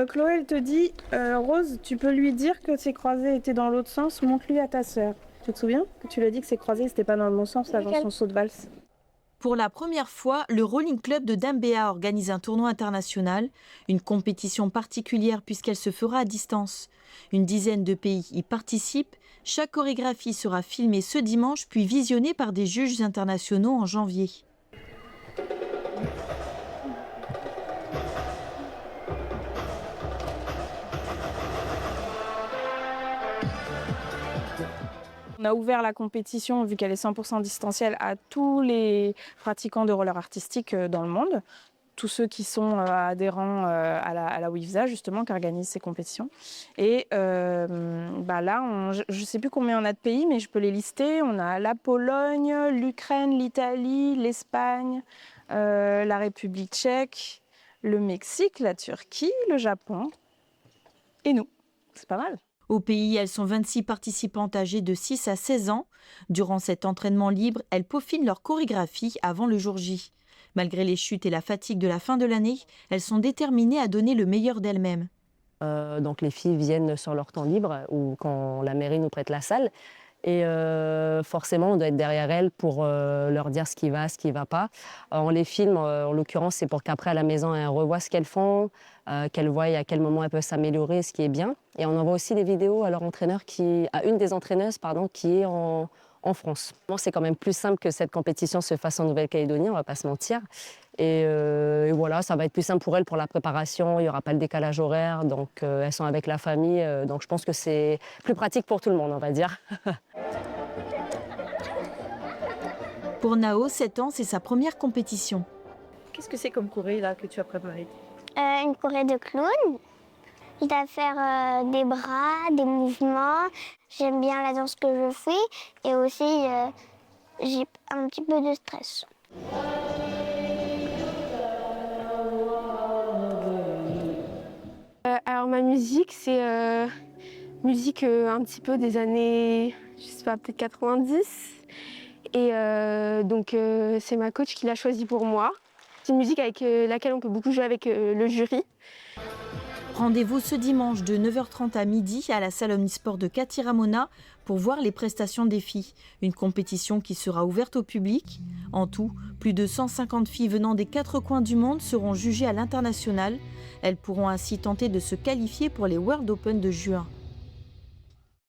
Chloé, elle te dit, Rose, tu peux lui dire que ses croisés étaient dans l'autre sens, montre-lui à ta sœur. Tu te souviens que tu lui as dit que ses croisés c'était pas dans le bon sens avant son saut de valse? Pour la première fois, le Rolling Club de Dambéa organise un tournoi international, une compétition particulière puisqu'elle se fera à distance. Une dizaine de pays y participent. Chaque chorégraphie sera filmée ce dimanche puis visionnée par des juges internationaux en janvier. On a ouvert la compétition, vu qu'elle est 100% distancielle, à tous les pratiquants de roller artistique dans le monde. Tous ceux qui sont adhérents à la WIFSA, justement, qui organise ces compétitions. Et là, je ne sais plus combien on a de pays, mais je peux les lister. On a la Pologne, l'Ukraine, l'Italie, l'Espagne, la République tchèque, le Mexique, la Turquie, le Japon et nous. C'est pas mal. Au pays, elles sont 26 participantes âgées de 6 à 16 ans. Durant cet entraînement libre, elles peaufinent leur chorégraphie avant le jour J. Malgré les chutes et la fatigue de la fin de l'année, elles sont déterminées à donner le meilleur d'elles-mêmes. Donc les filles viennent sur leur temps libre ou quand la mairie nous prête la salle. Et forcément, on doit être derrière elles pour leur dire ce qui va pas. On les filme, en l'occurrence, c'est pour qu'après à la maison, elles revoient ce qu'elles font, qu'elles voient à quel moment elles peuvent s'améliorer, ce qui est bien. Et on envoie aussi des vidéos à leur entraîneur à une des entraîneuses qui est en France. C'est quand même plus simple que cette compétition se fasse en Nouvelle-Calédonie, on va pas se mentir. Et voilà, ça va être plus simple pour elles pour la préparation, il n'y aura pas le décalage horaire, donc elles sont avec la famille, donc je pense que c'est plus pratique pour tout le monde, on va dire. Pour Nao, 7 ans, c'est sa première compétition. Qu'est-ce que c'est comme choré là que tu as préparé? Une choré de clown. Je dois faire des bras, des mouvements. J'aime bien la danse que je fais et aussi j'ai un petit peu de stress. Alors ma musique, c'est musique un petit peu des années, je sais pas, peut-être 90. Et donc c'est ma coach qui l'a choisie pour moi. C'est une musique avec laquelle on peut beaucoup jouer avec le jury. Rendez-vous ce dimanche de 9h30 à midi à la salle omnisport de Cathy Ramona pour voir les prestations des filles. Une compétition qui sera ouverte au public. En tout, plus de 150 filles venant des 4 coins du monde seront jugées à l'international. Elles pourront ainsi tenter de se qualifier pour les World Open de juin.